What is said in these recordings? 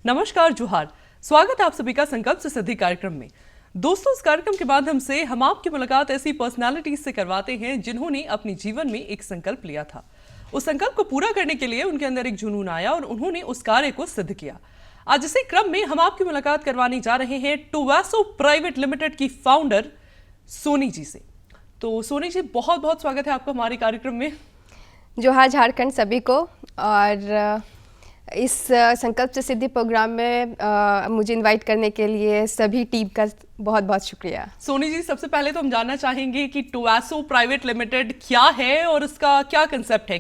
नमस्कार, जोहार। स्वागत है आप सभी का संकल्प से सिद्धि कार्यक्रम में। दोस्तों, इस कार्यक्रम के माध्यम से हम आपकी मुलाकात ऐसी पर्सनालिटीज से करवाते हैं जिन्होंने अपने जीवन में एक संकल्प लिया था। उस संकल्प को पूरा करने के लिए उनके अंदर एक जुनून आया और उन्होंने उस कार्य को सिद्ध किया। आज इसी क्रम में हम आपकी मुलाकात करवाने जा रहे हैं टोवैसो प्राइवेट लिमिटेड की फाउंडर सोनी जी से। तो सोनी जी, बहुत बहुत स्वागत है आपका हमारे कार्यक्रम में। जोहार झारखंड सभी को। और इस संकल्प से सिद्धि प्रोग्राम में मुझे इनवाइट करने के लिए सभी टीम का बहुत बहुत शुक्रिया। सोनी जी, सबसे पहले तो हम जानना चाहेंगे कि टोवैसो प्राइवेट लिमिटेड क्या है और इसका क्या कंसेप्ट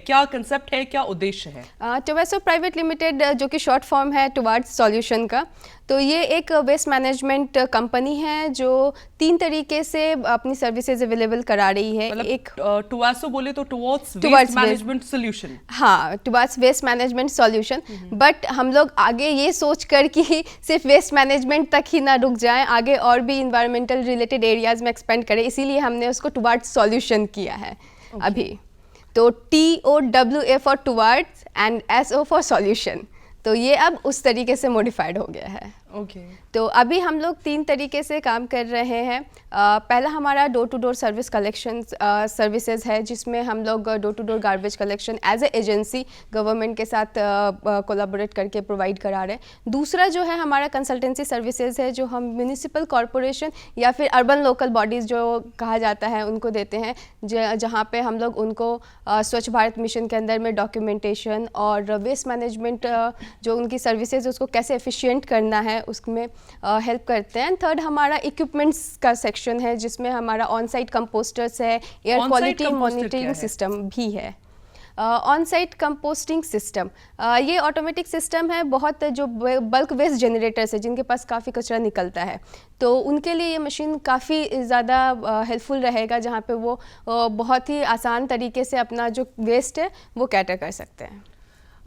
है, क्या उद्देश्य है? टोवैसो प्राइवेट लिमिटेड, जो कि शॉर्ट फॉर्म है टुवार्ड्स सॉल्यूशन का, तो ये एक वेस्ट मैनेजमेंट कंपनी है जो 3 तरीके से अपनी सर्विसेज अवेलेबल करा रही है। मतलब एक टोवैसो बोले तो टुवर्ड्स वेस्ट मैनेजमेंट सॉल्यूशन। हाँ, towards waste management solution. But हम लोग आगे ये सोच कर कि सिर्फ वेस्ट मैनेजमेंट तक ही ना रुक जाएं, आगे और भी इन्वायरमेंटल रिलेटेड एरियाज में एक्सपेंड करें, इसीलिए हमने उसको टुवर्ड्स सॉल्यूशन किया है। अभी तो TOWA for towards and SO for solution, तो ये अब उस तरीके से मॉडिफाइड हो गया है। तो अभी हम लोग 3 तरीके से काम कर रहे हैं। पहला हमारा door to door service collection services है, जिसमें हम लोग door to door garbage collection as a agency government के साथ कोलैबोरेट करके प्रोवाइड करा रहे हैं। दूसरा जो है हमारा कंसल्टेंसी सर्विसेज है, जो हम म्यूनिसिपल कॉरपोरेशन या फिर अर्बन लोकल बॉडीज़ जो कहा जाता है उनको देते हैं, जहाँ पे हम लोग उनको स्वच्छ भारत मिशन के अंदर में डॉक्यूमेंटेशन और वेस्ट मैनेजमेंट जो उनकी सर्विसेज उसको कैसे एफिशिएंट करना है उसमें हेल्प करते हैं। थर्ड हमारा इक्विपमेंट्स का सेक्शन है, जिसमें हमारा ऑन साइट कंपोस्टर्स है, एयर क्वालिटी मॉनिटरिंग सिस्टम भी है। ऑन साइट कंपोस्टिंग सिस्टम ये ऑटोमेटिक सिस्टम है। बहुत जो बल्क वेस्ट जनरेटर्स है जिनके पास काफ़ी कचरा निकलता है, तो उनके लिए ये मशीन काफ़ी ज़्यादा हेल्पफुल रहेगा, जहाँ पे वो बहुत ही आसान तरीके से अपना जो वेस्ट है वो कैटर कर सकते हैं।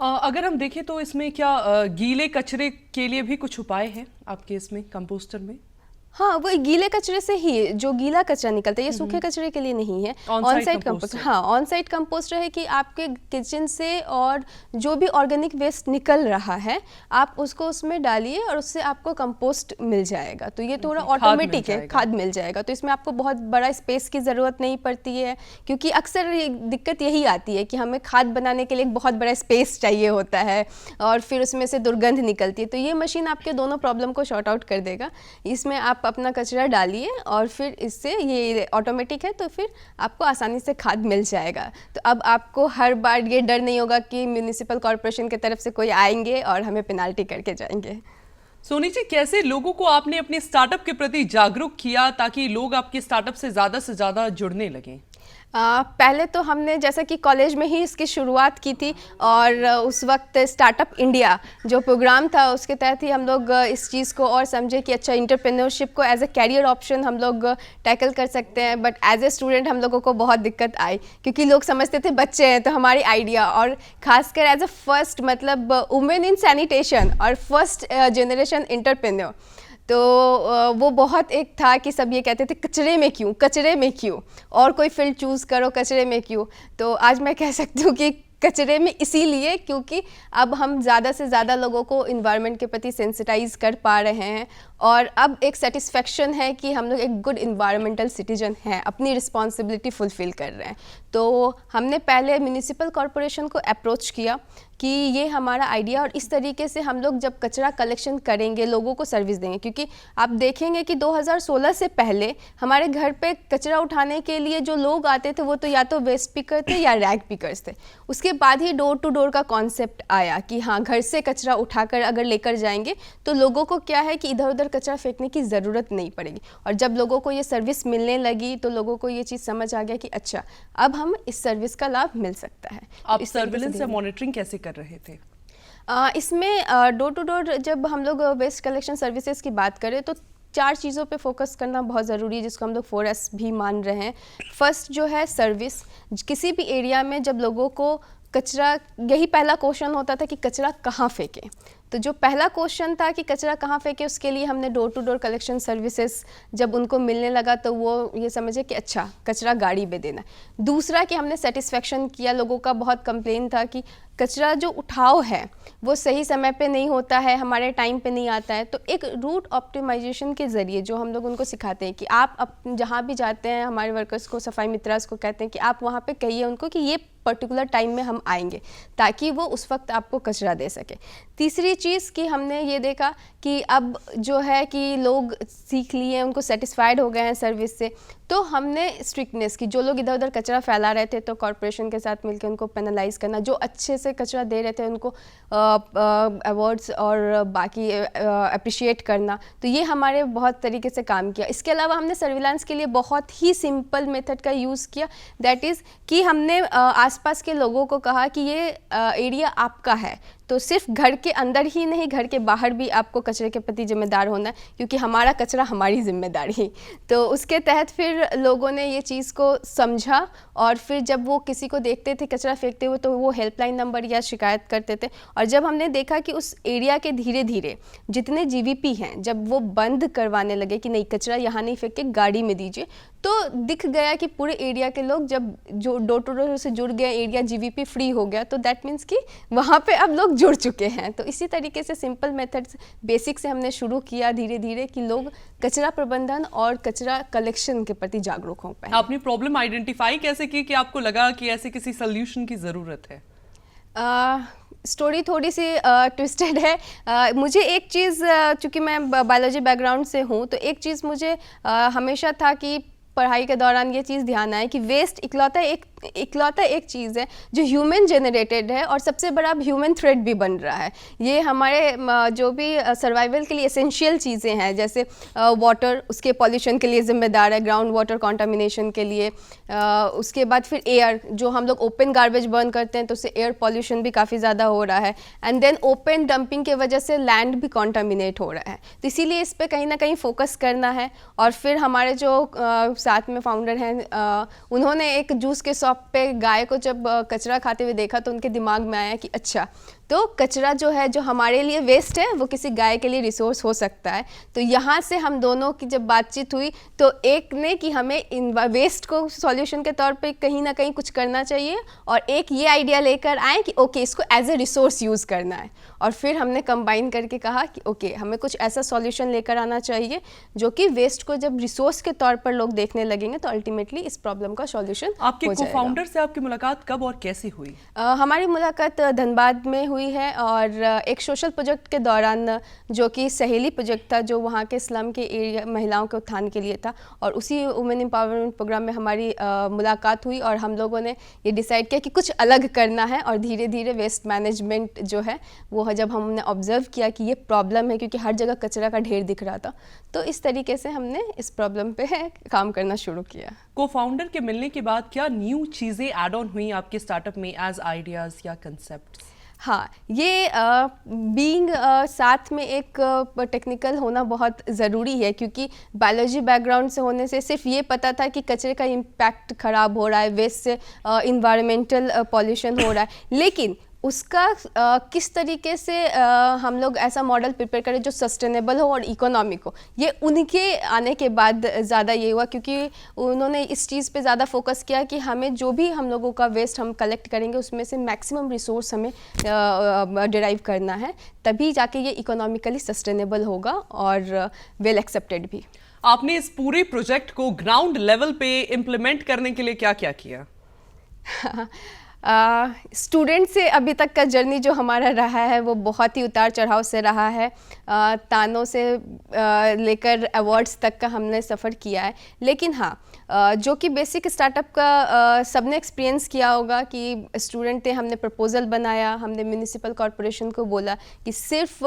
अगर हम देखें तो इसमें क्या गीले कचरे के लिए भी कुछ उपाय हैं आपके इसमें कंपोस्टर में? हाँ, वो गीले कचरे से ही जो गीला कचरा निकलता है, ये सूखे कचरे के लिए नहीं है। ऑन साइट कंपोस्टर, हाँ, ऑन साइट कंपोस्टर है कि आपके किचन से और जो भी ऑर्गेनिक वेस्ट निकल रहा है आप उसको उसमें डालिए और उससे आपको कंपोस्ट मिल जाएगा। तो ये थोड़ा ऑटोमेटिक है, खाद मिल जाएगा। तो इसमें आपको बहुत बड़ा स्पेस की ज़रूरत नहीं पड़ती है, क्योंकि अक्सर दिक्कत यही आती है कि हमें खाद बनाने के लिए एक बहुत बड़ा स्पेस चाहिए होता है और फिर उसमें से दुर्गंध निकलती है। तो ये मशीन आपके दोनों प्रॉब्लम को शॉर्ट आउट कर देगा। इसमें आप अपना कचरा डालिए और फिर इससे ये ऑटोमेटिक है, तो फिर आपको आसानी से खाद मिल जाएगा। तो अब आपको हर बार ये डर नहीं होगा कि म्यूनिसिपल कॉर्पोरेशन की तरफ से कोई आएंगे और हमें पेनाल्टी करके जाएंगे। सोनी जी, कैसे लोगों को आपने अपने स्टार्टअप के प्रति जागरूक किया ताकि लोग आपके स्टार्टअप से ज़्यादा जुड़ने लगें? पहले तो हमने जैसा कि कॉलेज में ही इसकी शुरुआत की थी, और उस वक्त स्टार्टअप इंडिया जो प्रोग्राम था उसके तहत ही हम लोग इस चीज़ को और समझे कि अच्छा, एंटरप्रेन्योरशिप को एज ए कैरियर ऑप्शन हम लोग टैकल कर सकते हैं। बट एज ए स्टूडेंट हम लोगों को बहुत दिक्कत आई, क्योंकि लोग समझते थे बच्चे हैं तो हमारी आइडिया, और खासकर एज ए फर्स्ट मतलब वुमेन इन सैनिटेशन और फर्स्ट जनरेशन एंटरप्रेन्योर, तो वो बहुत एक था कि सब ये कहते थे कचरे में क्यों और कोई फील्ड चूज़ करो, कचरे में क्यों। तो आज मैं कह सकती हूँ कि कचरे में इसीलिए क्योंकि अब हम ज़्यादा से ज़्यादा लोगों को इन्वायरमेंट के प्रति सेंसिटाइज कर पा रहे हैं, और अब एक सेटिस्फेक्शन है कि हम लोग एक गुड इन्वायरमेंटल सिटीजन हैं, अपनी रिस्पॉन्सिबिलिटी फुलफिल कर रहे हैं। तो हमने पहले म्यूनिसिपल कॉरपोरेशन को अप्रोच किया कि ये हमारा आइडिया, और इस तरीके से हम लोग जब कचरा कलेक्शन करेंगे लोगों को सर्विस देंगे। क्योंकि आप देखेंगे कि 2016 से पहले हमारे घर पे कचरा उठाने के लिए जो लोग आते थे वो तो या तो वेस्ट पिकर थे या रैग पिकर्स थे। उसके बाद ही डोर टू डोर का कॉन्सेप्ट आया कि हाँ, घर से कचरा उठाकर अगर लेकर जाएंगे तो लोगों को क्या है कि इधर उधर कचरा फेंकने की ज़रूरत नहीं पड़ेगी। और जब लोगों को ये सर्विस मिलने लगी तो लोगों को ये चीज़ समझ आ गया कि अच्छा, अब हम इस सर्विस का लाभ मिल सकता है। आप सर्विलेंस या मॉनिटरिंग कैसे कर रहे थे? इसमें डोर टू डोर जब हम लोग वेस्ट कलेक्शन सर्विसेज की बात करें तो 4 चीज़ों पे फोकस करना बहुत ज़रूरी है, जिसको हम लोग 4S भी मान रहे हैं। फर्स्ट जो है सर्विस। किसी भी एरिया में जब लोगों को कचरा, यही पहला क्वेश्चन होता था कि कचरा कहाँ फेंकें। तो जो पहला क्वेश्चन था कि कचरा कहाँ फेंके, उसके लिए हमने door to door collection services जब उनको मिलने लगा तो वो ये समझे कि अच्छा कचरा गाड़ी में देना। दूसरा कि हमने सेटिस्फेक्शन किया, लोगों का बहुत कंप्लेन था कि कचरा जो उठाव है वो सही समय पे नहीं होता है, हमारे टाइम पे नहीं आता है। तो एक रूट ऑप्टिमाइजेशन के ज़रिए जो हम लोग उनको सिखाते हैं कि आप जहाँ भी जाते हैं, हमारे वर्कर्स को, सफाई मित्रास को कहते हैं कि आप वहाँ पे कहिए उनको कि ये पर्टिकुलर टाइम में हम आएंगे, ताकि वो उस वक्त आपको कचरा दे सके। तीसरी चीज़ कि हमने ये देखा कि अब जो है कि लोग सीख लिए, उनको सेटिस्फाइड हो गए हैं सर्विस से, तो हमने स्ट्रिक्टनेस की। जो लोग इधर उधर कचरा फैला रहे थे तो कॉरपोरेशन के साथ मिलकर उनको पेनलाइज करना, जो अच्छे से कचरा दे रहे थे उनको अवार्ड्स और बाकी अप्रिशिएट करना। तो ये हमारे बहुत तरीके से काम किया। इसके अलावा हमने सर्विलांस के लिए बहुत ही सिंपल मेथड का यूज़ किया, दैट इज़ कि हमने आसपास के लोगों को कहा कि ये एरिया आपका है, तो सिर्फ घर के अंदर ही नहीं, घर के बाहर भी आपको कचरे के प्रति जिम्मेदार होना है, क्योंकि हमारा कचरा हमारी जिम्मेदारी। तो उसके तहत फिर लोगों ने ये चीज़ को समझा, और फिर जब वो किसी को देखते थे कचरा फेंकते हुए तो वो हेल्पलाइन नंबर या शिकायत करते थे। और जब हमने देखा कि उस एरिया के धीरे धीरे जितने जीवीपी हैं, जब वो बंद करवाने लगे कि नहीं कचरा यहाँ नहीं फेंक के गाड़ी में दीजिए, तो दिख गया कि पूरे एरिया के लोग जब जो डोर टू डोर से जुड़ गए, एरिया जीवीपी फ्री हो गया, तो दैट मीन्स कि वहाँ पे अब लोग जुड़ चुके हैं। तो इसी तरीके से सिंपल मेथड्स बेसिक से हमने शुरू किया धीरे धीरे कि लोग कचरा प्रबंधन और कचरा कलेक्शन के प्रति जागरूक हों पाए। आपने प्रॉब्लम आइडेंटिफाई कैसे की कि आपको लगा कि ऐसे किसी सोल्यूशन की ज़रूरत है? स्टोरी थोड़ी सी ट्विस्टेड है। मुझे एक चीज़, चूँकि मैं बायोलॉजी बैकग्राउंड से हूँ, तो एक चीज़ मुझे हमेशा था कि पढ़ाई के दौरान ये चीज़ ध्यान आए कि वेस्ट इकलौता एक चीज़ है जो ह्यूमन जनरेटेड है, और सबसे बड़ा अब ह्यूमन थ्रेट भी बन रहा है। ये हमारे जो भी सर्वाइवल के लिए एसेंशियल चीज़ें हैं, जैसे वाटर, उसके पॉल्यूशन के लिए ज़िम्मेदार है, ग्राउंड वाटर कॉन्टामिनेशन के लिए। उसके बाद फिर एयर, जो हम लोग ओपन गार्बेज बर्न करते हैं तो उससे एयर पॉल्यूशन भी काफ़ी ज़्यादा हो रहा है। एंड देन ओपन डंपिंग की वजह से लैंड भी कॉन्टामिनेट हो रहा है। तो इसीलिए इस पर कहीं ना कहीं फोकस करना है। और फिर हमारे जो साथ में फाउंडर हैं, उन्होंने एक जूस के शॉप पे गाय को जब कचरा खाते हुए देखा तो उनके दिमाग में आया कि अच्छा, तो कचरा जो है, जो हमारे लिए वेस्ट है, वो किसी गाय के लिए रिसोर्स हो सकता है। तो यहाँ से हम दोनों की जब बातचीत हुई तो एक ने कि हमें इन वेस्ट को सॉल्यूशन के तौर पे कहीं ना कहीं कुछ करना चाहिए, और एक ये आइडिया लेकर आए कि ओके, इसको एज ए रिसोर्स यूज़ करना है। और फिर हमने कंबाइन करके कहा कि ओके, हमें कुछ ऐसा सॉल्यूशन लेकर आना चाहिए जो कि वेस्ट को जब रिसोर्स के तौर पर लोग देखने लगेंगे तो अल्टीमेटली इस प्रॉब्लम का सॉल्यूशन आपके को-फाउंडर से आपकी मुलाकात कब और कैसे हुई? हमारी मुलाकात धनबाद में हुई है, और एक सोशल प्रोजेक्ट के दौरान, जो कि सहेली प्रोजेक्ट था, जो वहाँ के स्लम के एरिया महिलाओं के उत्थान के लिए था, और उसी वुमेन एम्पावरमेंट प्रोग्राम में हमारी मुलाकात हुई, और हम लोगों ने ये डिसाइड किया कि कुछ अलग करना है। और धीरे धीरे वेस्ट मैनेजमेंट जो है वो, जब हमने ऑब्जर्व किया कि ये प्रॉब्लम है, क्योंकि हर जगह कचरा का ढेर दिख रहा था, तो इस तरीके से हमने इस प्रॉब्लम पे काम करना शुरू किया। को-फाउंडर के मिलने के बाद क्या न्यू चीज़ें ऐड ऑन हुई आपके स्टार्टअप में एज आइडियाज़ या कंसेप्ट? हाँ, ये बीइंग साथ में एक टेक्निकल होना बहुत ज़रूरी है, क्योंकि बायोलॉजी बैकग्राउंड से होने से सिर्फ ये पता था कि कचरे का इम्पैक्ट ख़राब हो रहा है, वेस्ट से इन्वायरमेंटल पॉल्यूशन हो रहा है, लेकिन उसका किस तरीके से हम लोग ऐसा मॉडल प्रिपेयर करें जो सस्टेनेबल हो और इकोनॉमिक हो। ये उनके आने के बाद ज़्यादा ये हुआ, क्योंकि उन्होंने इस चीज़ पे ज़्यादा फोकस किया कि हमें जो भी हम लोगों का वेस्ट हम कलेक्ट करेंगे उसमें से मैक्सिमम रिसोर्स हमें डिराइव करना है, तभी जाके ये इकोनॉमिकली सस्टेनेबल होगा और वेल एक्सेप्टेड भी। आपने इस पूरे प्रोजेक्ट को ग्राउंड लेवल पे इम्प्लीमेंट करने के लिए क्या क्या किया? स्टूडेंट से अभी तक का जर्नी जो हमारा रहा है वो बहुत ही उतार चढ़ाव से रहा है। तानों से लेकर अवार्ड्स तक का हमने सफ़र किया है, लेकिन हाँ, जो कि बेसिक स्टार्टअप का सबने एक्सपीरियंस किया होगा कि स्टूडेंट थे, हमने प्रपोज़ल बनाया, हमने म्यूनिसिपल कॉरपोरेशन को बोला कि सिर्फ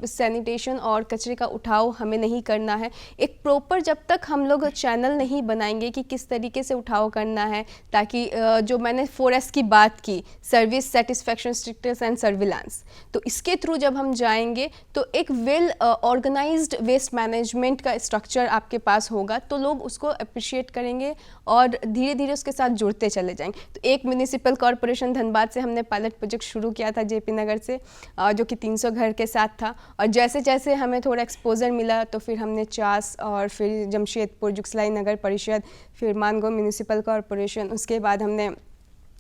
सैनिटेशन और कचरे का उठाव हमें नहीं करना है। एक प्रॉपर जब तक हम लोग चैनल नहीं बनाएंगे कि किस तरीके से उठाव करना है, ताकि जो मैंने 4S की बात की, service, satisfaction, strictness and surveillance, तो इसके थ्रू जब हम जाएंगे तो एक वेल ऑर्गेनाइज्ड वेस्ट मैनेजमेंट का स्ट्रक्चर आपके पास होगा, तो लोग उसको अप्रिशिएट करेंगे और धीरे धीरे उसके साथ जुड़ते चले जाएंगे। तो एक म्यूनिसिपल कॉरपोरेशन धनबाद से हमने पायलट प्रोजेक्ट शुरू किया था जेपी नगर से, जो कि 300 घर के साथ था, और जैसे जैसे हमें थोड़ा एक्सपोजर मिला तो फिर हमने चास और फिर जमशेदपुर जुगसलाई नगर परिषद, फिर मानगो म्यूनिसिपल कॉरपोरेशन, उसके बाद हमने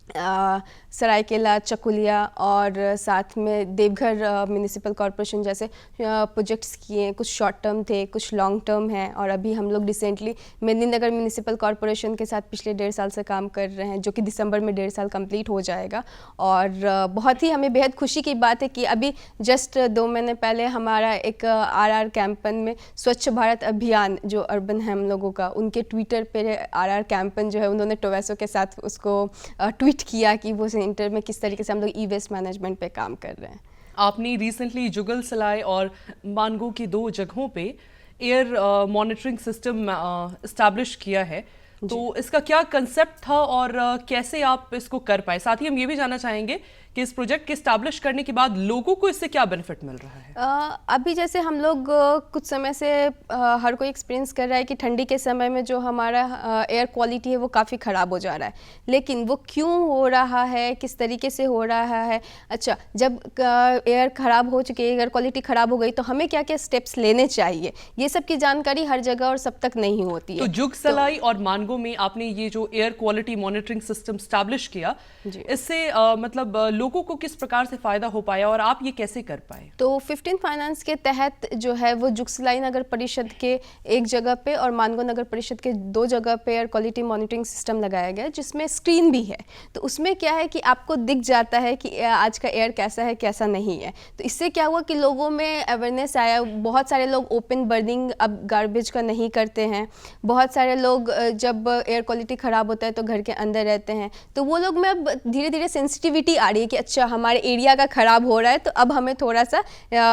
सरायकेला, चकुलिया और साथ में देवघर म्यूनिसिपल कॉरपोरेशन जैसे प्रोजेक्ट्स किए। कुछ शॉर्ट टर्म थे, कुछ लॉन्ग टर्म हैं, और अभी हम लोग रिसेंटली मेदिनीनगर म्यूनिसिपल कॉरपोरेशन के साथ पिछले 1.5 साल से काम कर रहे हैं, जो कि दिसंबर में 1.5 साल कंप्लीट हो जाएगा। और बहुत ही हमें बेहद खुशी की बात है कि अभी जस्ट 2 महीने पहले हमारा एक RR कैंपन में स्वच्छ भारत अभियान जो अर्बन है हम लोगों का, उनके ट्विटर पे RR कैंपन जो है उन्होंने टोवैसो के साथ उसको ट्वीट किया कि वो सेंटर में किस तरीके से हम लोग ई-वेस्ट मैनेजमेंट पे काम कर रहे हैं। आपने रिसेंटली जुगल सलाई और मानगो की 2 जगहों पे एयर मॉनिटरिंग सिस्टम इस्टेब्लिश किया है, तो इसका क्या कंसेप्ट था और कैसे आप इसको कर पाए? साथ ही हम ये भी जानना चाहेंगे कि इस प्रोजेक्ट के इस्टेब्लिश करने के बाद लोगों को इससे क्या बेनिफिट मिल रहा है? अभी जैसे हम लोग कुछ समय से हर कोई एक्सपीरियंस कर रहा है कि ठंडी के समय में जो हमारा एयर क्वालिटी है वो काफ़ी ख़राब हो जा रहा है, लेकिन वो क्यों हो रहा है, किस तरीके से हो रहा है? अच्छा, जब एयर ख़राब हो चुकी है, एयर क्वालिटी ख़राब हो गई, तो हमें क्या क्या स्टेप्स लेने चाहिए, ये सब की जानकारी हर जगह और सब तक नहीं होती है। तो जुगसलाई और मानगो में आपने ये जो air quality monitoring system establish किया, इससे मतलब लोगों को किस प्रकार से फायदा हो पाया और आप ये कैसे कर पाए? तो 15 फाइनेंस के तहत जो है वो जुगसलाई नगर परिषद के एक जगह पे और मानगो नगर परिषद के 2 जगह पे एयर क्वालिटी मॉनिटरिंग सिस्टम लगाया गया, जिसमें स्क्रीन भी है। तो उसमें क्या है कि आपको दिख जाता है कि आज का एयर कैसा है, कैसा नहीं है। तो इससे क्या हुआ कि लोगों में अवेयरनेस आया। बहुत सारे लोग ओपन बर्निंग अब गार्बेज का नहीं करते हैं। बहुत सारे लोग जब एयर क्वालिटी ख़राब होता है तो घर के अंदर रहते हैं, तो वो लोग में अब धीरे धीरे सेंसिटिविटी आ रही है कि अच्छा हमारे एरिया का ख़राब हो रहा है, तो अब हमें थोड़ा सा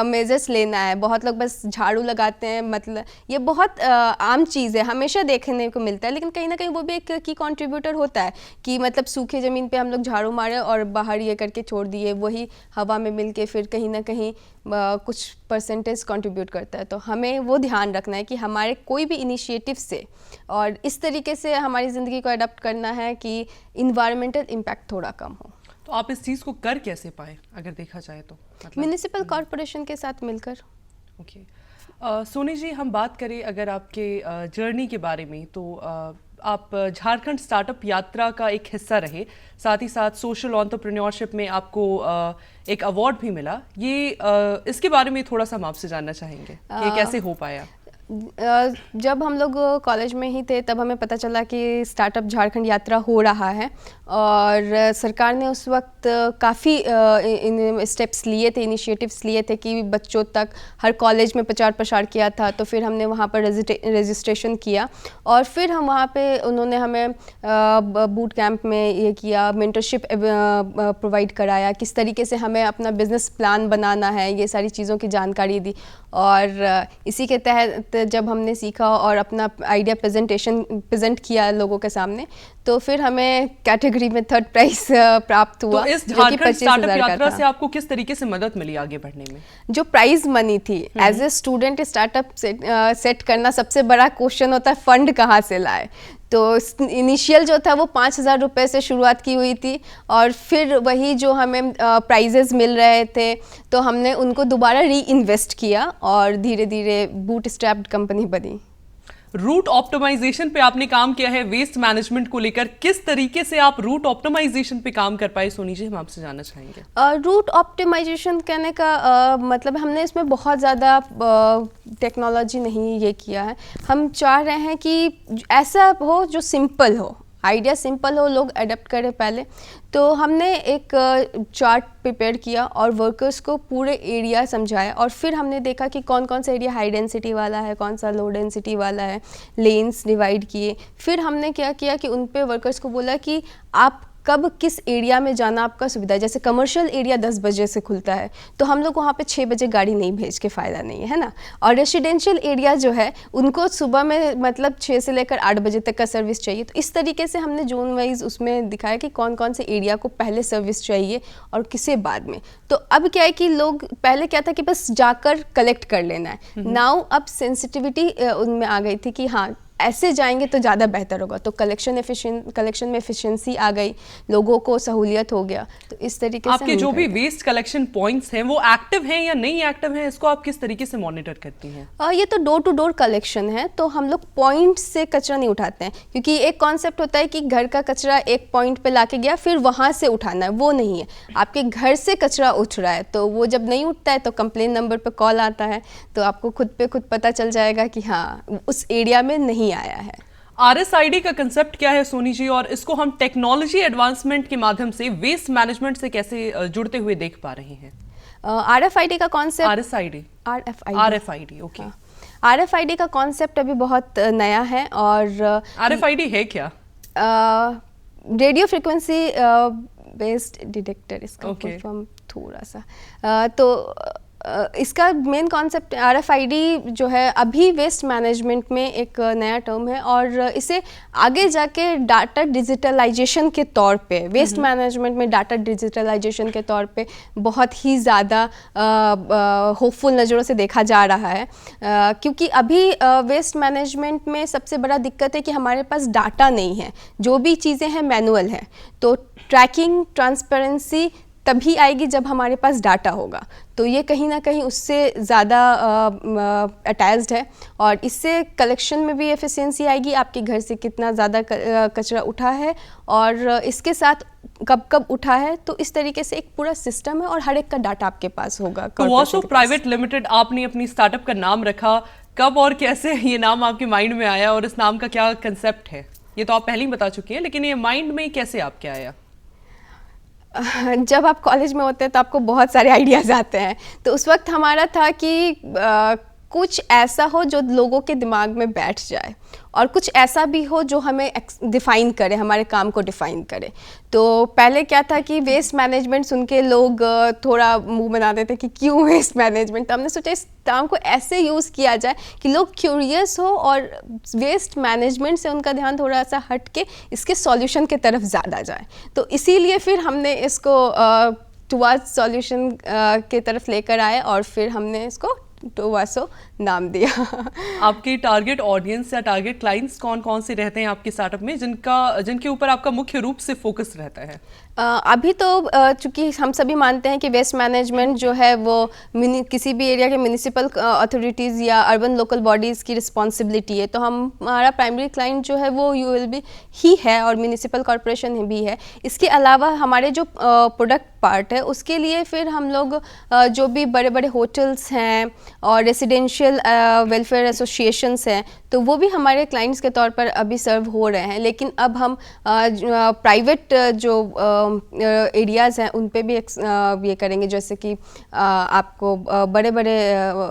मेजर्स लेना है। बहुत लोग बस झाड़ू लगाते हैं, मतलब ये बहुत आम चीज़ है, हमेशा देखने को मिलता है, लेकिन कहीं ना कहीं वो भी एक की कंट्रीब्यूटर होता है कि मतलब सूखे ज़मीन पे हम लोग झाड़ू मारे और बाहर ये करके छोड़ दिए, वही हवा में मिल के फिर कहीं ना कहीं कुछ परसेंटेज कंट्रीब्यूट करता है। तो हमें वो ध्यान रखना है कि हमारे कोई भी इनिशिएटिव से और इस तरीके से हमारी ज़िंदगी को अडॉप्ट करना है कि इन्वायरमेंटल इम्पैक्ट थोड़ा कम हो। तो आप इस चीज़ को कर कैसे पाए अगर देखा जाए तो? मतलब म्यूनिसिपल कॉरपोरेशन के साथ मिलकर। ओके, सोनी जी, हम बात करें अगर आपके जर्नी के बारे में, तो आप झारखंड स्टार्टअप यात्रा का एक हिस्सा रहे, साथ ही साथ सोशल एंटरप्रेन्योरशिप में आपको एक अवार्ड भी मिला। ये इसके बारे में थोड़ा सा हम आपसे जानना चाहेंगे कि ये कैसे हो पाया? जब हम लोग कॉलेज में ही थे तब हमें पता चला कि स्टार्टअप झारखंड यात्रा हो रहा है, और सरकार ने उस वक्त काफ़ी स्टेप्स लिए थे, इनिशिएटिव्स लिए थे कि बच्चों तक हर कॉलेज में प्रचार प्रसार किया था। तो फिर हमने वहाँ पर रजिस्ट्रेशन किया, और फिर हम वहाँ पे उन्होंने हमें बूट कैंप में ये किया, मेंटरशिप प्रोवाइड कराया, किस तरीके से हमें अपना बिजनेस प्लान बनाना है, ये सारी चीज़ों की जानकारी दी। और इसी के तहत जब हमने सीखा और अपना आइडिया प्रेजेंट किया लोगों के सामने, तो फिर हमें कैटेगरी में 3rd प्राइज प्राप्त हुआ। तो इस झारखंड स्टार्टअप यात्रा से आपको किस तरीके से मदद मिली आगे बढ़ने में? जो प्राइज मनी थी, as a student startup set करना सबसे बड़ा क्वेश्चन होता है, फंड कहाँ से लाए। तो इनिशियल जो था वो 5,000 रुपये से शुरुआत की हुई थी, और फिर वही जो हमें प्राइजेस मिल रहे थे तो हमने उनको दोबारा री इन्वेस्ट किया और धीरे धीरे बूट स्ट्रैप्ड कंपनी बनी। रूट ऑप्टिमाइजेशन पे आपने काम किया है, वेस्ट मैनेजमेंट को लेकर। किस तरीके से आप रूट ऑप्टिमाइजेशन पे काम कर पाए, सोनी जी, हम आपसे जानना चाहेंगे। रूट ऑप्टिमाइजेशन कहने का मतलब हमने इसमें बहुत ज़्यादा टेक्नोलॉजी नहीं ये किया है। हम चाह रहे हैं कि ऐसा हो जो सिंपल हो, आइडिया सिंपल हो, लोग अडेप्ट करें पहले। तो हमने एक चार्ट प्रिपेयर किया और वर्कर्स को पूरे एरिया समझाया, और फिर हमने देखा कि कौन कौन सा एरिया हाई डेंसिटी वाला है, कौन सा लो डेंसिटी वाला है, लेन्स डिवाइड किए। फिर हमने क्या किया कि उन पे वर्कर्स को बोला कि आप कब किस एरिया में जाना आपका सुविधा है। जैसे कमर्शियल एरिया 10 बजे से खुलता है, तो हम लोग वहाँ पे 6 बजे गाड़ी नहीं भेज के फ़ायदा नहीं है ना। और रेसिडेंशियल एरिया जो है उनको सुबह में मतलब 6 से लेकर 8 बजे तक का सर्विस चाहिए। तो इस तरीके से हमने जोन वाइज उसमें दिखाया कि कौन कौन से एरिया को पहले सर्विस चाहिए और किसे बाद में। तो अब क्या है कि लोग, पहले क्या था कि बस जाकर कलेक्ट कर लेना है, नाउ अब सेंसिटिविटी उनमें आ गई थी कि हाँ ऐसे जाएंगे तो ज़्यादा बेहतर होगा। तो कलेक्शन में एफिशिएंसी आ गई, लोगों को सहूलियत हो गया। तो इस तरीके से आपके जो भी वेस्ट कलेक्शन पॉइंट्स हैं वो एक्टिव हैं या नहीं एक्टिव हैं, इसको आप किस तरीके से मॉनिटर करती हैं? ये तो डोर टू डोर कलेक्शन है, तो हम लोग पॉइंट से कचरा नहीं उठाते हैं, क्योंकि एक कॉन्सेप्ट होता है कि घर का कचरा एक पॉइंट पे लाके गया फिर वहाँ से उठाना है, वो नहीं है। आपके घर से कचरा उठ रहा है, तो वो जब नहीं उठता है तो कंप्लेन नंबर पे कॉल आता है, तो आपको खुद पे खुद पता चल जाएगा कि हाँ उस एरिया में नहीं आया है। RSID का कंसेप्ट क्या है सोनी जी, और इसको हम टेक्नोलॉजी एडवांसमेंट के माध्यम से वेस्ट मैनेजमेंट से कैसे जुड़ते हुए देख पा रहे हैं? RFID का कॉन्सेप्ट, RFID ओके। RFID का कॉन्सेप्ट अभी बहुत नया है। और RFID है क्या? रेडियो फ्रिक्वेंसी बेस्ड डिटेक्टर, इसका फुल फॉर्म थोड़ा सा तो इसका मेन कॉन्सेप्ट RFID जो है अभी वेस्ट मैनेजमेंट में एक नया टर्म है, और इसे आगे जाके डाटा डिजिटलाइजेशन के तौर पे, वेस्ट मैनेजमेंट में डाटा डिजिटलाइजेशन के तौर पे बहुत ही ज़्यादा होपफुल नज़रों से देखा जा रहा है, क्योंकि अभी वेस्ट मैनेजमेंट में सबसे बड़ा दिक्कत है कि हमारे पास डाटा नहीं है, जो भी चीज़ें हैं मैनुअल हैं। तो ट्रैकिंग, ट्रांसपेरेंसी तभी आएगी जब हमारे पास डाटा होगा, तो ये कहीं ना कहीं उससे ज़्यादा अटैच्ड है, और इससे कलेक्शन में भी एफिशिएंसी आएगी, आपके घर से कितना ज़्यादा कचरा उठा है और इसके साथ कब कब उठा है, तो इस तरीके से एक पूरा सिस्टम है और हर एक का डाटा आपके पास होगा। तो वासो प्राइवेट लिमिटेड आपने अपनी स्टार्टअप का नाम रखा, कब और कैसे ये नाम आपके माइंड में आया, और इस नाम का क्या कंसेप्ट है? ये तो आप पहले ही बता चुकी हैं, लेकिन ये माइंड में कैसे आपके आया? जब आप कॉलेज में होते हैं तो आपको बहुत सारे आइडियाज़ आते हैं, तो उस वक्त हमारा था कि कुछ ऐसा हो जो लोगों के दिमाग में बैठ जाए, और कुछ ऐसा भी हो जो हमें डिफ़ाइन करे, हमारे काम को डिफ़ाइन करे। तो पहले क्या था कि वेस्ट मैनेजमेंट सुन के लोग थोड़ा मुंह बनाते थे कि क्यों वेस्ट मैनेजमेंट, तो हमने सोचा इस टर्म को ऐसे यूज़ किया जाए कि लोग क्यूरियस हो और वेस्ट मैनेजमेंट से उनका ध्यान थोड़ा सा हट के इसके सॉल्यूशन की तरफ ज़्यादा जाए। तो इसीलिए फिर हमने इसको टुवर्ड्स सॉल्यूशन की तरफ लेकर आए, और फिर हमने इसको टोवासो नाम दिया। आपके टारगेट ऑडियंस या टारगेट क्लाइंट्स कौन कौन से रहते हैं आपके स्टार्टअप में, जिनके ऊपर आपका मुख्य रूप से फोकस रहता है? अभी तो चूंकि हम सभी मानते हैं कि वेस्ट मैनेजमेंट जो है वो किसी भी एरिया के म्यूनिसिपल अथॉरिटीज़ या अर्बन लोकल बॉडीज़ की रिस्पॉन्सिबिलिटी है, तो हमारा प्राइमरी क्लाइंट जो है वो यूएलबी ही है और म्यूनिसिपल कॉरपोरेशन भी है। इसके अलावा हमारे जो प्रोडक्ट पार्ट है उसके लिए फिर हम लोग जो भी बड़े बड़े होटल्स हैं और रेसिडेंशियल वेलफेयर एसोसिएशंस हैं, तो वो भी हमारे क्लाइंट्स के तौर पर अभी सर्व हो रहे हैं। लेकिन अब हम प्राइवेट जो एरियाज़ हैं उन पे भी ये करेंगे, जैसे कि आपको बड़े बड़े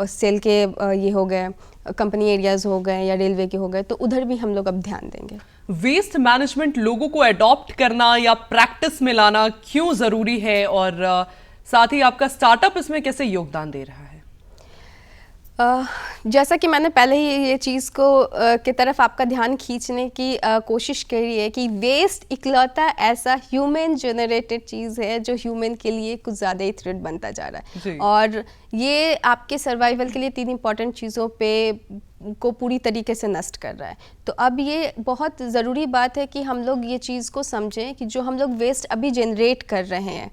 सेल के ये हो गए, कंपनी एरियाज़ हो गए या रेलवे के हो गए, तो उधर भी हम लोग अब ध्यान देंगे। वेस्ट मैनेजमेंट लोगों को अडॉप्ट करना या प्रैक्टिस में लाना क्यों ज़रूरी है, और साथ ही आपका स्टार्टअप इसमें कैसे योगदान दे रहा है? जैसा कि मैंने पहले ही ये चीज़ को की तरफ आपका ध्यान खींचने की कोशिश करी है कि वेस्ट इकलौता ऐसा ह्यूमन जनरेटेड चीज़ है जो ह्यूमन के लिए कुछ ज़्यादा ही थ्रेट बनता जा रहा है, और ये आपके सर्वाइवल के लिए 3 इंपॉर्टेंट चीज़ों पे को पूरी तरीके से नष्ट कर रहा है। तो अब ये बहुत ज़रूरी बात है कि हम लोग ये चीज़ को समझें कि जो हम लोग वेस्ट अभी जनरेट कर रहे हैं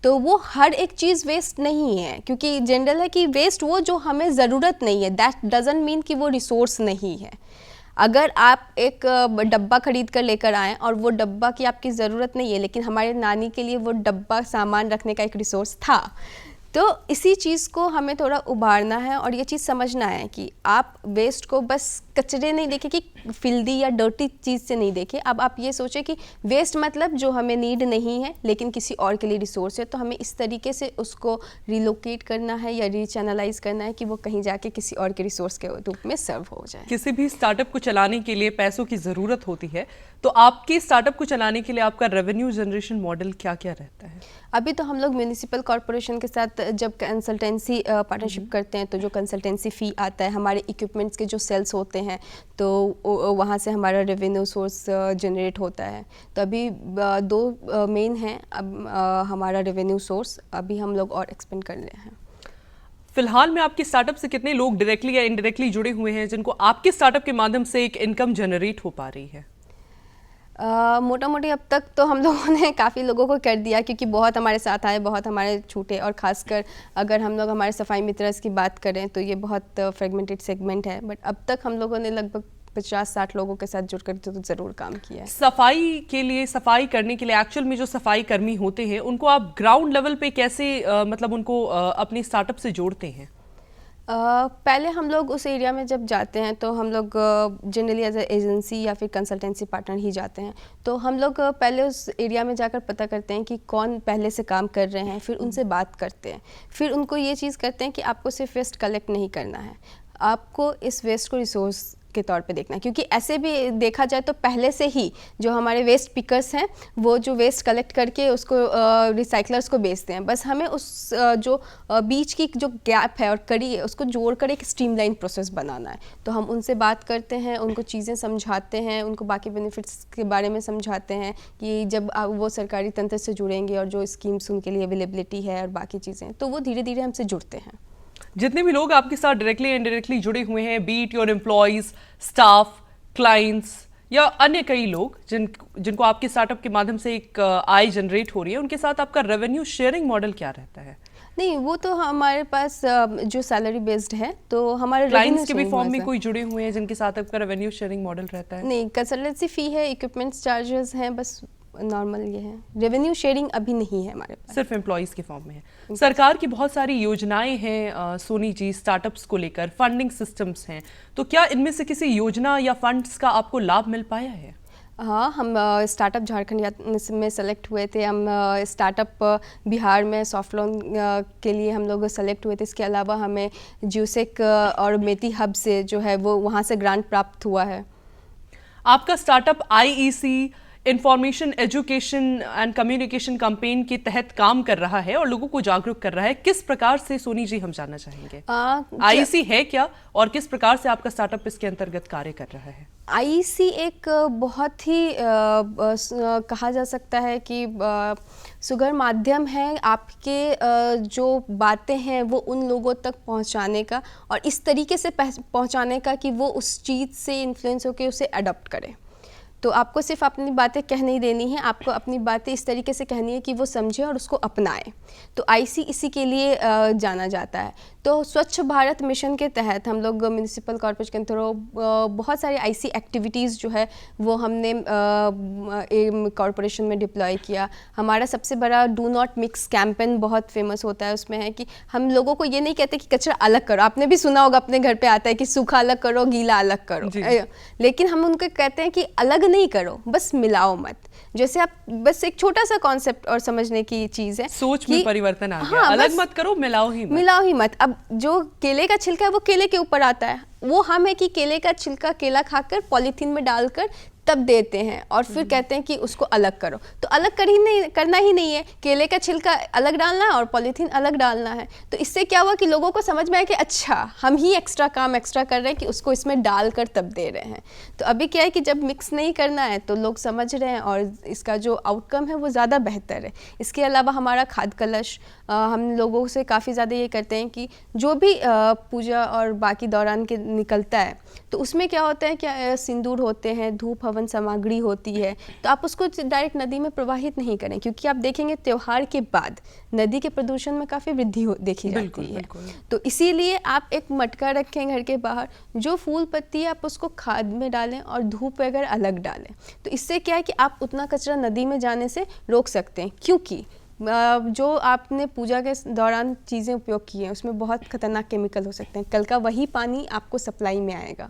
तो वो हर एक चीज़ वेस्ट नहीं है, क्योंकि जनरल है कि वेस्ट वो जो हमें ज़रूरत नहीं है, दैट डजंट मीन कि वो रिसोर्स नहीं है। अगर आप एक डब्बा खरीद कर लेकर आएँ और वो डब्बा की आपकी ज़रूरत नहीं है, लेकिन हमारे नानी के लिए वो डब्बा सामान रखने का एक रिसोर्स था, तो इसी चीज़ को हमें थोड़ा उभारना है और ये चीज़ समझना है कि आप वेस्ट को बस कचरे नहीं देखें कि फिल्दी या डर्टी चीज़ से नहीं देखें। अब आप ये सोचें कि वेस्ट मतलब जो हमें नीड नहीं है लेकिन किसी और के लिए रिसोर्स है, तो हमें इस तरीके से उसको रिलोकेट करना है या रीचैनलाइज करना है कि वो कहीं जाके किसी और के रिसोर्स के रूप में सर्व हो जाए। किसी भी स्टार्टअप को चलाने के लिए पैसों की ज़रूरत होती है, तो आपके स्टार्टअप को चलाने के लिए आपका रेवेन्यू जनरेशन मॉडल क्या क्या रहता है? अभी तो हम लोग म्यूनिसिपल कॉरपोरेशन के साथ जब कंसल्टेंसी पार्टनरशिप करते हैं तो जो कंसल्टेंसी फ़ी आता है, हमारे इक्विपमेंट्स के जो सेल्स होते हैं, तो वहाँ से हमारा रेवेन्यू सोर्स जनरेट होता है। तो अभी 2 मेन हैं अब हमारा रेवेन्यू सोर्स, अभी हम लोग और एक्सपेंड कर रहे हैं। फिलहाल में आपके स्टार्टअप से कितने लोग डायरेक्टली या इनडायरेक्टली जुड़े हुए हैं जिनको आपके स्टार्टअप के माध्यम से एक इनकम जनरेट हो पा रही है? मोटा मोटी अब तक तो हम लोगों ने काफ़ी लोगों को कर दिया, क्योंकि बहुत हमारे साथ आए, बहुत हमारे छूटे, और ख़ासकर अगर हम लोग हमारे सफाई मित्रस की बात करें तो ये बहुत फ्रेगमेंटेड सेगमेंट है, बट अब तक हम लोगों ने लगभग 50-60 लोगों के साथ जुड़कर तो ज़रूर काम किया है। सफाई के लिए, सफाई करने के लिए एक्चुअल में जो सफाई कर्मी होते हैं उनको आप ग्राउंड लेवल पे कैसे मतलब उनको अपने स्टार्टअप से जोड़ते हैं? पहले हम लोग उस एरिया में जब जाते हैं तो हम लोग जनरली एज ए एजेंसी या फिर कंसल्टेंसी पार्टनर ही जाते हैं। तो हम लोग पहले उस एरिया में जाकर पता करते हैं कि कौन पहले से काम कर रहे हैं, फिर उनसे बात करते हैं, फिर उनको ये चीज़ करते हैं कि आपको सिर्फ वेस्ट कलेक्ट नहीं करना है, आपको इस वेस्ट को रिसोर्स के तौर पे देखना है, क्योंकि ऐसे भी देखा जाए तो पहले से ही जो हमारे वेस्ट पिकर्स हैं वो जो वेस्ट कलेक्ट करके उसको रिसाइकलर्स को बेचते हैं। बस हमें उस जो बीच की जो गैप है और कड़ी है उसको जोड़कर एक स्ट्रीमलाइन प्रोसेस बनाना है। तो हम उनसे बात करते हैं, उनको चीज़ें समझाते हैं, उनको बाकी बेनिफिट्स के बारे में समझाते हैं कि जब वो सरकारी तंत्र से जुड़ेंगे और जो स्कीम्स उनके लिए अवेलेबिलिटी है और बाकी चीज़ें, तो वो धीरे धीरे हमसे जुड़ते हैं। जितने भी लोग आपके साथ डायरेक्टली या इनडायरेक्टली जुड़े हुए हैं, be it your employees, staff, clients या अन्य कई लोग जिनको आपके स्टार्टअप के माध्यम से एक आय जनरेट हो रही है, उनके साथ आपका रेवेन्यू शेयरिंग मॉडल क्या रहता है? नहीं, वो तो हमारे पास जो सैलरी बेस्ड है, तो हमारे क्लाइंट्स के भी फॉर्म में कोई जुड़े हुए हैं जिनके साथ आपका रेवेन्यू शेयरिंग मॉडल रहता है? नहीं, कंसल्टेंसी फी है, इक्विपमेंट्स चार्जेस हैं, बस नॉर्मल ये है। रेवेन्यू शेयरिंग अभी नहीं है हमारे पास, सिर्फ एम्प्लॉयज के फॉर्म में है। सरकार की बहुत सारी योजनाएं हैं सोनी जी स्टार्टअप्स को लेकर, फंडिंग सिस्टम्स हैं, तो क्या इनमें से किसी योजना या फंड्स का आपको लाभ मिल पाया है? हाँ, हम स्टार्टअप झारखंड में सेलेक्ट हुए थे। हम स्टार्टअप बिहार में सॉफ्ट लोन के लिए हम लोग सेलेक्ट हुए थे। इसके अलावा हमें ज्यूसेक और मेटी हब से जो है वो वहाँ से ग्रांट प्राप्त हुआ है। आपका startup IEC information education and communication campaign के तहत काम कर रहा है और लोगों को जागरूक कर रहा है, किस प्रकार से सोनी जी हम जानना चाहेंगे? IEC है क्या और किस प्रकार से आपका स्टार्टअप इसके अंतर्गत कार्य कर रहा है? IEC एक बहुत ही कहा जा सकता है कि सुगर माध्यम है आपके जो बातें हैं वो उन लोगों तक पहुंचाने का, और इस तरीके से पहुंचाने का कि वो उस चीज़ से इन्फ्लुएंस होकर उसे अडॉप्ट करें। तो आपको सिर्फ अपनी बातें कह नहीं देनी है, आपको अपनी बातें इस तरीके से कहनी है कि वो समझे और उसको अपनाए। तो IEC इसी के लिए जाना जाता है। तो स्वच्छ भारत मिशन के तहत हम लोग म्यूनिसिपल कॉर्पोरेशन के थ्रू बहुत सारी IEC एक्टिविटीज़ जो है वो हमने कॉर्पोरेशन में डिप्लॉय किया। हमारा सबसे बड़ा डू नॉट मिक्स कैंपेन बहुत फेमस होता है। उसमें है कि हम लोगों को ये नहीं कहते कि कचरा अलग करो, आपने भी सुना होगा अपने घर पे आता है कि सूखा अलग करो, गीला अलग करो, लेकिन हम उनको कहते हैं कि अलग नहीं करो, बस मिलाओ मत। जैसे आप बस एक छोटा सा कॉन्सेप्ट और समझने की चीज़ है, सोच में परिवर्तन आ गया। अलग मत करो, मिलाओ ही मत। अब जो केले का छिलका है वो केले के ऊपर आता है, वो हम है कि केले का छिलका केला खाकर पॉलीथीन में डालकर तब देते हैं और फिर कहते हैं कि उसको अलग करो। तो अलग करना ही नहीं है, केले का छिलका अलग डालना है और पॉलीथीन अलग डालना है। तो इससे क्या हुआ कि लोगों को समझ में आया कि अच्छा हम ही एक्स्ट्रा काम एक्स्ट्रा कर रहे हैं कि उसको इसमें डालकर तब दे रहे हैं। तो अभी क्या है कि जब मिक्स नहीं करना है तो लोग समझ रहे हैं और इसका जो आउटकम है वो ज़्यादा बेहतर है। इसके अलावा हमारा खाद कलश, हम लोगों से काफ़ी ज़्यादा ये करते हैं कि जो भी पूजा और बाकी दौरान के निकलता है तो उसमें क्या होता है, क्या सिंदूर होते हैं, धूप हवन सामग्री होती है, तो आप उसको डायरेक्ट नदी में प्रवाहित नहीं करें, क्योंकि आप देखेंगे त्योहार के बाद नदी के प्रदूषण में काफ़ी वृद्धि देखी जाती है। तो इसीलिए आप एक मटका रखें घर के बाहर, जो फूल पत्ती है आप उसको खाद में डालें और धूप वगैरह अलग डालें। तो इससे क्या है कि आप उतना कचरा नदी में जाने से रोक सकते हैं, क्योंकि जो आपने पूजा के दौरान चीज़ें उपयोग की हैं उसमें बहुत खतरनाक केमिकल हो सकते हैं। कल का वही पानी आपको सप्लाई में आएगा,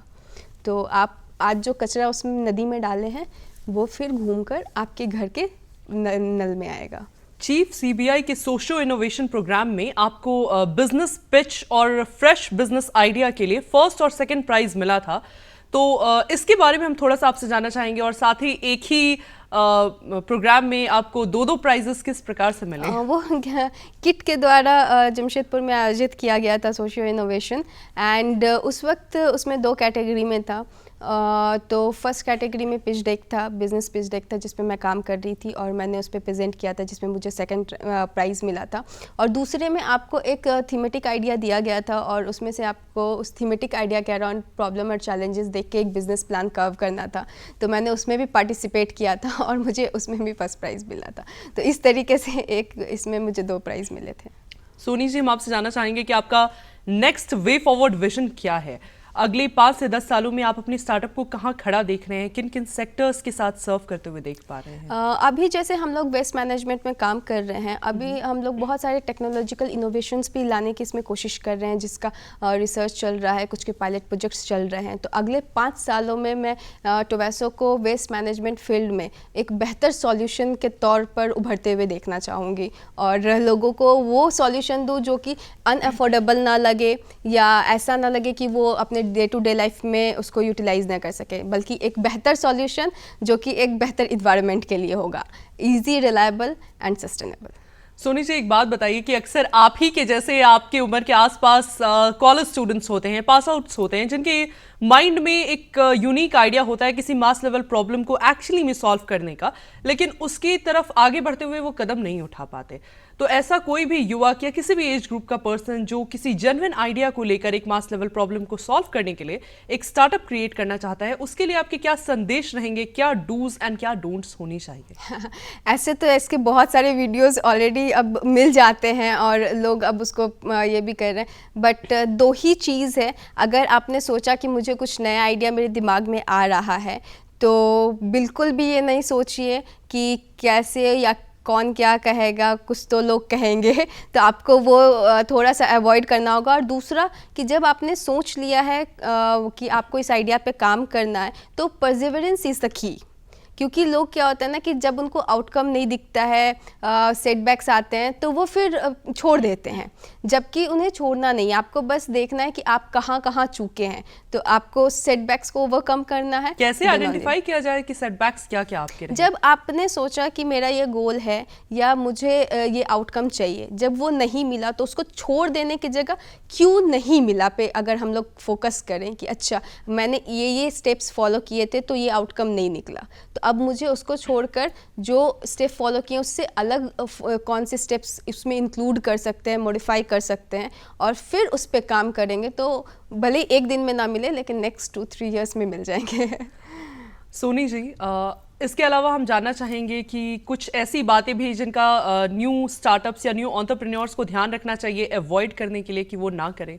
तो आप आज जो कचरा उसमें नदी में डाले हैं वो फिर घूमकर आपके घर के नल में आएगा। चीफ CBI के सोशो इनोवेशन प्रोग्राम में आपको बिजनेस पिच और फ्रेश बिजनेस आइडिया के लिए फर्स्ट और सेकंड प्राइज मिला था, तो इसके बारे में हम थोड़ा सा आपसे जानना चाहेंगे, और साथ ही एक ही प्रोग्राम में आपको 2 प्राइजेस किस प्रकार से मिले? वो किट के द्वारा जमशेदपुर में आयोजित किया गया था सोशियो इनोवेशन, एंड उस वक्त उसमें 2 कैटेगरी में था। तो फर्स्ट कैटेगरी में पिच डेक था, बिजनेस पिच डेक था जिस पे मैं काम कर रही थी और मैंने उस पे प्रेजेंट किया था जिसमें मुझे सेकंड प्राइज़ मिला था। और दूसरे में आपको एक थीमेटिक आइडिया दिया गया था और उसमें से आपको उस थीमेटिक आइडिया के अराउंड प्रॉब्लम और चैलेंजेस देख के एक बिजनेस प्लान कर्व करना था। तो मैंने उसमें भी पार्टिसिपेट किया था और मुझे उसमें भी फर्स्ट प्राइज़ मिला था। तो इस तरीके से एक इसमें मुझे 2 प्राइज़ मिले थे। सोनी जी, हम आपसे जानना चाहेंगे कि आपका नेक्स्ट वे फॉरवर्ड विजन क्या है? अगले 5 से 10 सालों में आप अपने स्टार्टअप को कहाँ खड़ा देख रहे हैं, किन किन सेक्टर्स के साथ सर्व करते हुए देख पा रहे हैं? अभी जैसे हम लोग वेस्ट मैनेजमेंट में काम कर रहे हैं, अभी हम लोग बहुत सारे टेक्नोलॉजिकल इनोवेशंस भी लाने की इसमें कोशिश कर रहे हैं जिसका रिसर्च चल रहा है, कुछ के पायलट प्रोजेक्ट्स चल रहे हैं। तो अगले 5 सालों में मैं टोबैसो को वेस्ट मैनेजमेंट फील्ड में एक बेहतर सॉल्यूशन के तौर पर उभरते हुए देखना चाहूँगी और लोगों को वो सॉल्यूशन दूँ जो कि अनअफोर्डेबल ना लगे या ऐसा ना लगे कि वो अपने डे टू डे लाइफ में उसको यूटिलाइज ना कर सके, बल्कि एक बेहतर सॉल्यूशन जो कि एक बेहतर इन्वायरमेंट के लिए होगा, easy, reliable and sustainable. Soni ji, एक बात बताइए कि अक्सर आप ही के जैसे आपके उम्र के आसपास कॉलेज स्टूडेंट्स होते हैं, पास आउट्स होते हैं, जिनके माइंड में एक यूनिक आइडिया होता है किसी मास लेवल प्रॉब्लम को एक्चुअली में सॉल्व करने का, लेकिन उसकी तरफ आगे बढ़ते हुए वो कदम नहीं उठा पाते। तो ऐसा कोई भी युवक या किसी भी एज ग्रुप का पर्सन जो किसी जेन्युइन आइडिया को लेकर एक मास लेवल प्रॉब्लम को सॉल्व करने के लिए एक स्टार्टअप क्रिएट करना चाहता है, उसके लिए आपके क्या संदेश रहेंगे, क्या डूज एंड क्या डोंट्स होनी चाहिए? ऐसे तो इसके बहुत सारे वीडियोस ऑलरेडी अब मिल जाते हैं और लोग अब उसको ये भी कर रहे हैं, बट 2 ही चीज़ है। अगर आपने सोचा कि मुझे कुछ नया आइडिया मेरे दिमाग में आ रहा है तो बिल्कुल भी ये नहीं सोचिए कि कैसे या कौन क्या कहेगा, कुछ तो लोग कहेंगे, तो आपको वो थोड़ा सा अवॉइड करना होगा। और दूसरा कि जब आपने सोच लिया है कि आपको इस आइडिया पे काम करना है तो परसिवरेंस इज़ द की। क्योंकि लोग क्या होता है ना कि जब उनको आउटकम नहीं दिखता है, सेटबैक्स आते हैं तो वो फिर छोड़ देते हैं, जबकि उन्हें छोड़ना नहीं, आपको बस देखना है कि आप कहाँ कहाँ चूके हैं। तो आपको सेटबैक्स को ओवरकम करना है। कैसे आइडेंटिफाई किया जाए कि सेटबैक्स क्या क्या आपके रहे? जब आपने सोचा कि मेरा ये गोल है या मुझे ये आउटकम चाहिए, जब वो नहीं मिला तो उसको छोड़ देने की जगह क्यों नहीं मिला पे अगर हम लोग फोकस करें कि अच्छा मैंने ये स्टेप्स फॉलो किए थे तो ये आउटकम नहीं निकला, तो अब मुझे उसको छोड़कर जो स्टेप फॉलो किए उससे अलग कौन से स्टेप्स उसमें इंक्लूड कर सकते हैं, मॉडिफाई कर सकते हैं और फिर उस पर काम करेंगे तो भले ही एक दिन में ना मिले लेकिन नेक्स्ट 2-3 इयर्स में मिल जाएंगे। सोनी जी, इसके अलावा हम जानना चाहेंगे कि कुछ ऐसी बातें भी जिनका न्यू स्टार्टअप्स या न्यू एंटरप्रेन्योर्स को ध्यान रखना चाहिए अवॉइड करने के लिए कि वो ना करें।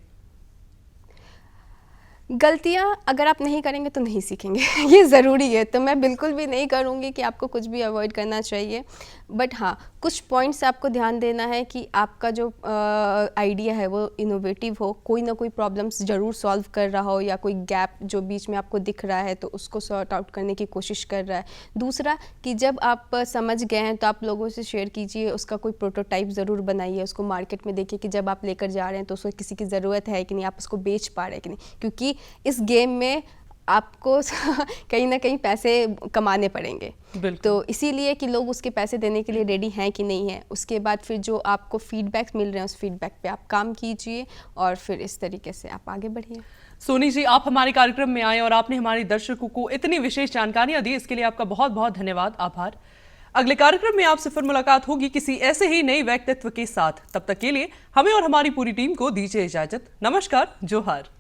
गलतियाँ अगर आप नहीं करेंगे तो नहीं सीखेंगे ये ज़रूरी है। तो मैं बिल्कुल भी नहीं करूँगी कि आपको कुछ भी अवॉइड करना चाहिए, बट हाँ कुछ पॉइंट्स आपको ध्यान देना है कि आपका जो आइडिया है वो इनोवेटिव हो, कोई ना कोई प्रॉब्लम्स ज़रूर सॉल्व कर रहा हो या कोई गैप जो बीच में आपको दिख रहा है तो उसको सॉर्ट आउट करने की कोशिश कर रहा है। दूसरा कि जब आप समझ गए हैं तो आप लोगों से शेयर कीजिए, उसका कोई प्रोटोटाइप ज़रूर बनाइए, उसको मार्केट में देखिए कि जब आप लेकर जा रहे हैं तो उसको किसी की ज़रूरत है कि नहीं, आप उसको बेच पा रहे हैं कि नहीं, क्योंकि इस गेम में आपको कहीं ना कहीं पैसे कमाने पड़ेंगे। तो इसीलिए कि लोग उसके पैसे देने के लिए रेडी हैं कि नहीं है। उसके बाद फिर जो आपको फीडबैक मिल रहे हैं उस फीडबैक पे आप काम कीजिए और फिर इस तरीके से आप आगे बढ़िए। सोनी जी, आप हमारे कार्यक्रम में आए और आपने हमारे दर्शकों को इतनी विशेष जानकारियां दी, इसके लिए आपका बहुत बहुत धन्यवाद, आभार। अगले कार्यक्रम में आपसे फिर मुलाकात होगी किसी ऐसे ही नए व्यक्तित्व के साथ। तब तक के लिए हमें और हमारी पूरी टीम को दीजिए इजाजत। नमस्कार, जोहार।